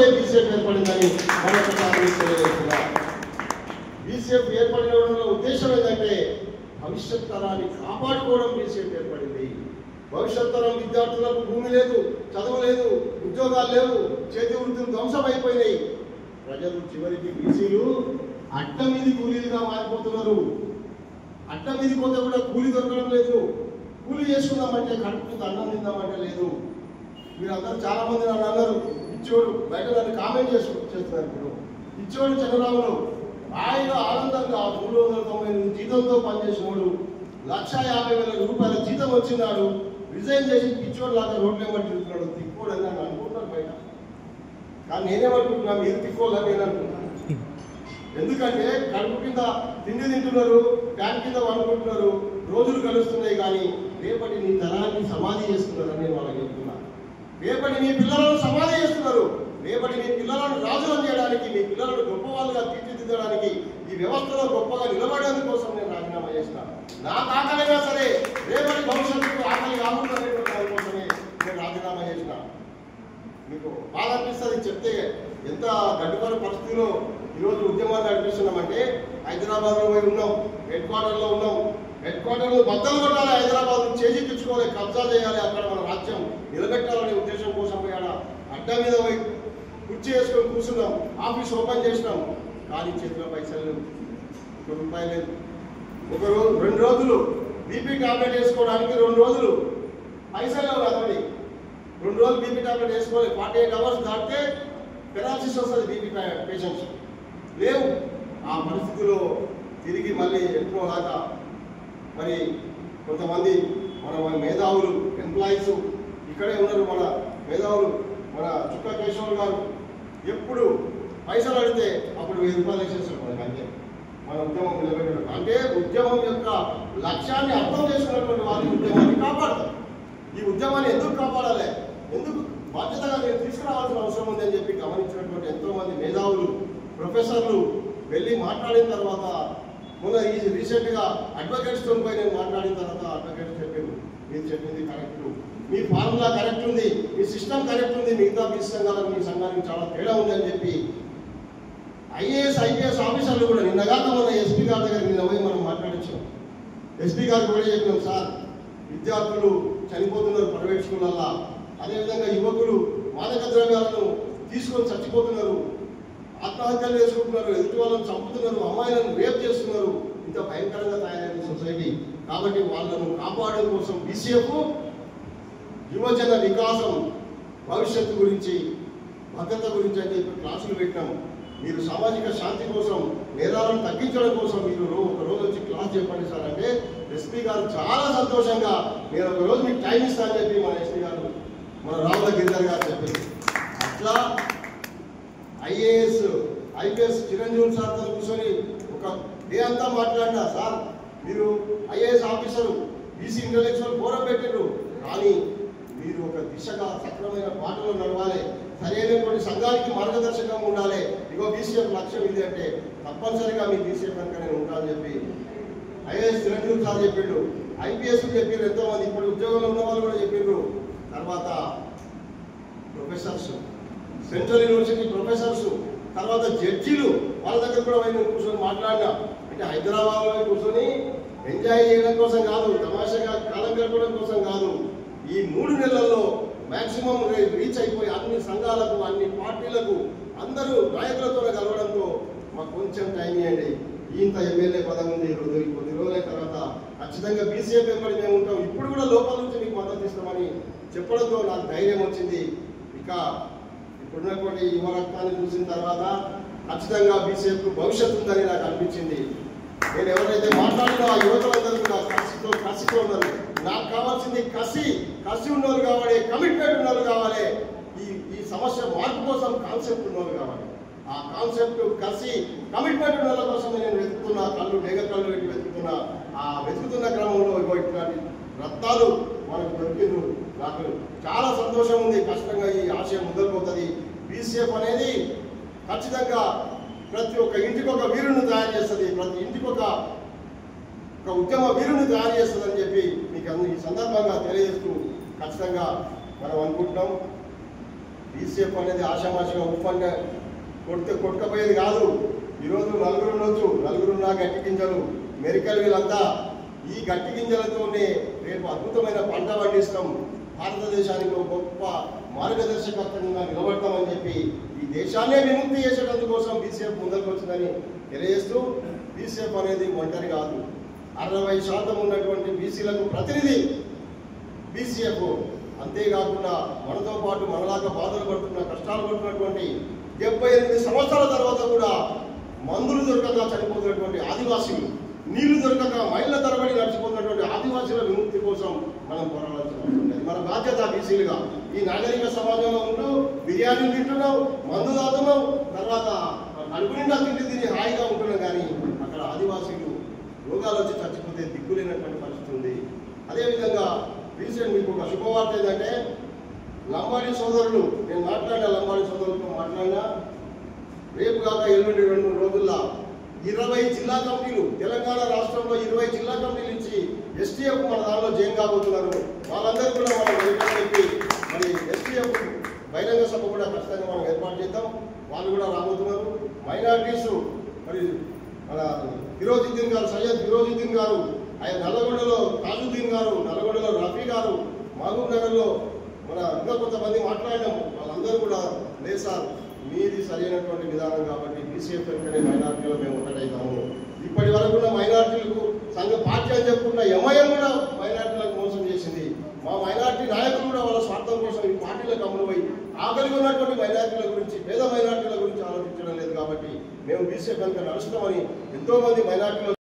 కోసమే బీసీఎఫ్ ఏర్పడిందని మరొకసారి తెలియజేస్తున్నారు. బీసీఎఫ్ ఏర్పడిన ఉద్దేశం ఏంటంటే భవిష్యత్ తరాన్ని కాపాడుకోవడం బీసీఎఫ్ ఏర్పడింది. భవిష్యత్ తరం విద్యార్థులకు భూమి లేదు, చదువు లేదు, ఉద్యోగాలు లేవు, చేతి వృత్తులు ధ్వంసం అయిపోయినాయి. ప్రజలు చివరికి బీసీలు అడ్డ మీది కూలీలుగా మారిపోతున్నారు. అడ్డ మీది పోతే కూడా కూలీ దొరకడం లేదు. కూలీ చేసుకుందామంటే కడుపుకి అన్నం తిందామంటే లేదు. మీరు అందరూ చాలా మంది నన్ను అన్నారు ఇచ్చోడు, బయట నన్ను కామెంట్ చేస్తున్నారు. ఇప్పుడు ఇచ్చోడు చంద్రరాములు ఆయన ఆనందంగా 398 జీతంతో పనిచేసినోడు, 1,50,000 రూపాయల జీతం వచ్చినాడు, రిజైన్ చేసి పిచ్చోడు లాగా రోడ్లు ఏమని తిరుగుతున్నాడు. తిక్కోడు అని నన్ను అనుకుంటాను బయట. కానీ నేనేమనుకుంటున్నా, మీరు తిక్కోవాలని నేను అనుకుంటున్నాను. ఎందుకంటే కడుపు కింద తిండి తింటున్నారు, ఫ్యాన్ కింద వండుకుంటున్నారు, రోజులు కలుస్తున్నాయి. కానీ రేపటి నీ తరాన్ని సమాధి చేస్తున్నారని నేను వాళ్ళకి చెప్తున్నా. రేపటి మీ పిల్లలను సమాధి చేస్తున్నారు. రేపటి మీ పిల్లలను రాజులను చేయడానికి, మీ పిల్లలను గొప్ప వాళ్ళుగా తీర్చిదిద్దడానికి, ఈ వ్యవస్థలో గొప్పగా నిలబడేందు కోసం నేను రాజీనామా చేసిన. నా ఆకలిగా సరే రేపటి భవిష్యత్తుకు ఆకలి కాకుండా దానికోసమే నేను రాజీనామా చేసిన. మీకు బాధ అనిపిస్తుంది చెప్తే, ఎంత గడ్డుపడి పరిస్థితిలో ఈరోజు ఉద్యమాలు నడిపిస్తున్నామంటే, హైదరాబాద్లో పోయి ఉన్నాం, హెడ్ క్వార్టర్లో ఉన్నాం. హెడ్ క్వార్టర్లో బద్దలు కొట్టాలి, హైదరాబాద్ చేజిక్కించుకోవాలి, కబ్జా చేయాలి, అక్కడ మన రాజ్యం నిలబెట్టాలనే ఉద్దేశం కోసం పోయి ఆడ అడ్డ మీద పోయి కుర్చీ వేసుకొని కూర్చున్నాం. ఆఫీస్ ఓపెన్ చేసినాం, కానీ చేతిలో పైసలు ₹1 లేదు. ఒక రోజు 2 రోజులు బీపీ టాబ్లెట్ వేసుకోవడానికి 2 రోజులు పైసలు కాబట్టి 2 రోజులు బీపీ టాబ్లెట్ వేసుకోవాలి. 48 అవర్స్ దాటితే పెరాలసిస్ వస్తుంది బీపీ పేషెంట్స్ లేవు. ఆ పరిస్థితిలో తిరిగి మళ్ళీ ఎప్పుడో లాగా మరి కొంతమంది మన మేధావులు ఎంప్లాయీస్ ఇక్కడే ఉన్నారు. మన మేధావులు మన చుక్క కేశవులు గారు ఎప్పుడు పైసలు అడిగితే అప్పుడు ₹1000 వేసేస్తారు మనకి. అంతే మన ఉద్యమం నిలబెట్టడం అంటే ఉద్యమం యొక్క లక్ష్యాన్ని అర్థం చేసుకున్నటువంటి వారి ఉద్యమాన్ని కాపాడతారు. ఈ ఉద్యమాన్ని ఎందుకు కాపాడాలి, ఎందుకు బాధ్యతగా నేను తీసుకురావాల్సిన అవసరం ఉందని చెప్పి గమనించినటువంటి ఎంతోమంది మేధావులు ప్రొఫెసర్లు వెళ్ళి మాట్లాడిన తర్వాత, మొన్న రీసెంట్గా అడ్వకేట్స్తో పోయి నేను మాట్లాడిన తర్వాత అడ్వకేట్స్ చెప్పారు, మీరు చెప్పింది కరెక్ట్, మీ ఫార్ములా కరెక్ట్ ఉంది, మీ సిస్టమ్ కరెక్ట్ ఉంది, మిగతా బీసీ సంఘాలకు మీ సంఘానికి చాలా తేడా ఉంది అని చెప్పి ఐఏఎస్ ఐపీఎస్ ఆఫీసర్లు కూడా నిన్నగాక మొన్న ఎస్పీ గారి దగ్గర నిన్న పోయి మనం మాట్లాడించాం. ఎస్పీ గారికి కూడా చెప్పినాం, సార్ విద్యార్థులు చనిపోతున్నారు ప్రైవేట్ స్కూళ్ళల్లో, అదేవిధంగా యువకులు మాదక ద్రవ్యాలను తీసుకొని చచ్చిపోతున్నారు, ఆత్మహత్యలు చేసుకుంటున్నారు, ఎదుటి వాళ్ళని చంపుతున్నారు, అమ్మాయిలను రేప్ చేస్తున్నారు. ఇంత భయంకరంగా తయారైన సొసైటీ. కాబట్టి వాళ్ళను కాపాడడం కోసం బీసీఎఫ్ యువజన వికాసం, భవిష్యత్తు గురించి, భద్రత గురించి అని చెప్పి క్లాసులు పెట్టాం. మీరు సామాజిక శాంతి కోసం, నేరాలను తగ్గించడం కోసం మీరు ఒక రోజు వచ్చి క్లాస్ చెప్పండి సార్ అంటే ఎస్పీ గారు చాలా సంతోషంగా నేను ఒక రోజు మీకు టైం ఇస్తానని చెప్పి మన ఎస్పీ గారు మన రావుల గిరిధర్ గారు చెప్పారు. అట్లా ఐఏఎస్ ఐపీఎస్ చిరంజీవి సార్తో కూర్చొని ఒక డే అంతా మాట్లాడినా, సార్ మీరు IAS officer BC intellectual forum పెట్టారు, కానీ మీరు ఒక దిశగా సక్రమైన బాటలో నడవాలి, సరైనటువంటి సంఘానికి మార్గదర్శకంగా ఉండాలి. ఇగో బీసీఎఫ్ లక్ష్యం ఇది అంటే తప్పనిసరిగా మీ బీసీఎఫ్ కనుక నేను ఉంటానని చెప్పి ఐఏఎస్ చిరంజీవి సార్ చెప్పిండు. ఐపీఎస్ చెప్పారు ఎంతోమంది, ఇప్పుడు ఉద్యోగంలో ఉన్న వాళ్ళు కూడా చెప్పిండ్రు. తర్వాత ప్రొఫెసర్స్, సెంట్రల్ యూనివర్సిటీ ప్రొఫెసర్స్, తర్వాత జడ్జీలు, వాళ్ళ దగ్గర కూడా నేను కూర్చొని మాట్లాడినా. అంటే హైదరాబాద్లో కూర్చొని ఎంజాయ్ చేయడం కోసం కాదు, తమాషగా కాలం గడపడం కోసం కాదు, ఈ 3 నెలల్లో మ్యాక్సిమం రీచ్ అయిపోయి అన్ని సంఘాలకు, అన్ని పార్టీలకు, అందరూ నాయకులతో కలవడంతో మాకు కొంచెం టైం ఇవ్వండి, ఇంత ఎమ్మెల్యే పదం ఉంది, కొద్ది రోజుల తర్వాత ఖచ్చితంగా బీసీఎఫ్ ఎంబడి మేము ఉంటాం, ఇప్పుడు కూడా లోపల నుంచి మీకు మద్దతు ఇస్తామని చెప్పడంతో నాకు ధైర్యం వచ్చింది. ఇక ఇప్పుడున్నటువంటి యువ రక్తాన్ని చూసిన తర్వాత ఖచ్చితంగా బీసీఎఫ్కు భవిష్యత్తు ఉందని నాకు అనిపించింది. నేను ఎవరైతే మాట్లాడినా ఆ యువకులందరూ కూడా కసితో ఉన్నారు. నాకు కావాల్సింది కసి ఉన్నోళ్ళు కావాలి, కమిట్మెంట్ ఉన్నోళ్ళు కావాలి. ఈ సమస్య మార్పు కోసం కాన్సెప్ట్ ఉన్నోళ్ళు కావాలి. ఆ కాన్సెప్ట్, కసి, కమిట్మెంట్ ఉన్నోళ్ళ కోసం నేను వెతుకుతున్నా, డేగ కళ్ళు పెట్టి వెతుకుతున్నా. ఆ వెతుకుతున్న క్రమంలో ఇట్లాంటి రత్నాలు మనకు దొరికిండ్రు. నాకు చాలా సంతోషం ఉంది. కష్టంగా ఈ ఆశయం ముందరిపోతుంది. బీసీఎఫ్ అనేది ఖచ్చితంగా ప్రతి ఒక్క ఇంటికి ఒక వీరుని తయారు చేస్తుంది, ప్రతి ఇంటికి ఒక ఉద్యమ వీరుని తయారు చేస్తుంది అని చెప్పి మీకు ఈ సందర్భంగా తెలియజేస్తూ ఖచ్చితంగా మనం అనుకుంటున్నాం. బీసీఎఫ్ అనేది ఆషామాషిగా ఉప్పన్న కొడితే కొట్టకపోయేది కాదు. ఈరోజు నలుగురు ఉండొచ్చు, నలుగురున్నా గట్టి గింజలు మెరికల్ వీళ్ళంతా ఈ గట్టి గింజలతోనే రేపు అద్భుతమైన పంట పండిస్తాం, భారతదేశానికి ఒక గొప్ప మార్గదర్శకత్వంగా నిలబడతామని చెప్పి ఈ దేశాన్నే విముక్తి చేసేటందుకోసం బీసీఎఫ్ ముందరకు వచ్చిందని తెలియజేస్తూ, బీసీఎఫ్ అనేది ఒంటరి కాదు, 60% ఉన్నటువంటి బీసీలకు ప్రతినిధి బీసీఎఫ్. అంతేకాకుండా మనతో పాటు మనలాగా బాధలు పడుతున్న కష్టాలు పడుతున్నటువంటి 78 సంవత్సరాల తర్వాత కూడా మందులు దొరకక చనిపోతున్నటువంటి ఆదివాసీలు, నీళ్లు దొరకక మైళ్ళ తరబడి నడిచిపోతున్నటువంటి ఆదివాసీల విముక్తి కోసం మనం పోరాడాల్సిన అవసరం ఉంది. మన బాధ్యత బీసీలుగా ఈ నాగరిక సమాజంలో ఉంటూ బిర్యానీలు తింటున్నాం, మందు తాగుతున్నాం, తర్వాత కడుపు నిండా తిని హాయిగా ఉంటున్నాం. కానీ అక్కడ ఆదివాసీలు రోగాలు వచ్చి చచ్చిపోతే దిక్కులేనటువంటి పరిస్థితి ఉంది. అదేవిధంగా రీసెంట్ మీకు ఒక శుభవార్త ఏంటంటే, లంబాడి సోదరులు, నేను లంబాడి సోదరులతో మాట్లాడినా, రేపు కాక ఎల్లుండి 2-3 రోజుల్లో 20 జిల్లా కమిటీలు, తెలంగాణ రాష్ట్రంలో 20 జిల్లా కమిటీలు ఇచ్చి ఎస్టీఎఫ్ మన దానిలో జైన్ కాబోతున్నారు. వాళ్ళందరూ కూడా మనం చెప్పి మరి ఎస్టీఎఫ్ బహిరంగ సభ కూడా ఖచ్చితంగా మనం ఏర్పాటు చేద్దాం. వాళ్ళు కూడా రాబోతున్నారు. మైనారిటీస్ మరి మన ఫిరోజుద్దీన్ గారు, సయ్యద్ ఫిరోజుద్దీన్ గారు, ఆయన నల్లగొండలో తాజుద్దీన్ గారు, నల్లగొండలో రఫీ గారు, మహబూబ్ నగర్లో మన ఇంకా కొంతమంది మాట్లాడడం, వాళ్ళందరూ కూడా లేదు సార్ మీది సరైనటువంటి విధానం కాబట్టి బీసీఎఫ్ వెంటనే మైనార్టీలో మేము ఒకటైతాము. ఇప్పటి వరకు ఉన్న మైనార్టీలకు సంఘ పార్టీ అని చెప్పుకున్న ఎంఐఎం కూడా మైనార్టీలకు మోసం చేసింది. మా మైనార్టీ నాయకులు కూడా వాళ్ళ స్వార్థం కోసం ఈ పార్టీలకు అమలుపోయి ఆకలిగా ఉన్నటువంటి మైనార్టీల గురించి, పేద మైనార్టీల గురించి ఆలోచించడం లేదు. కాబట్టి మేము బీసీఎఫ్ వెంట నడుస్తామని ఎంతో మంది మైనార్టీలు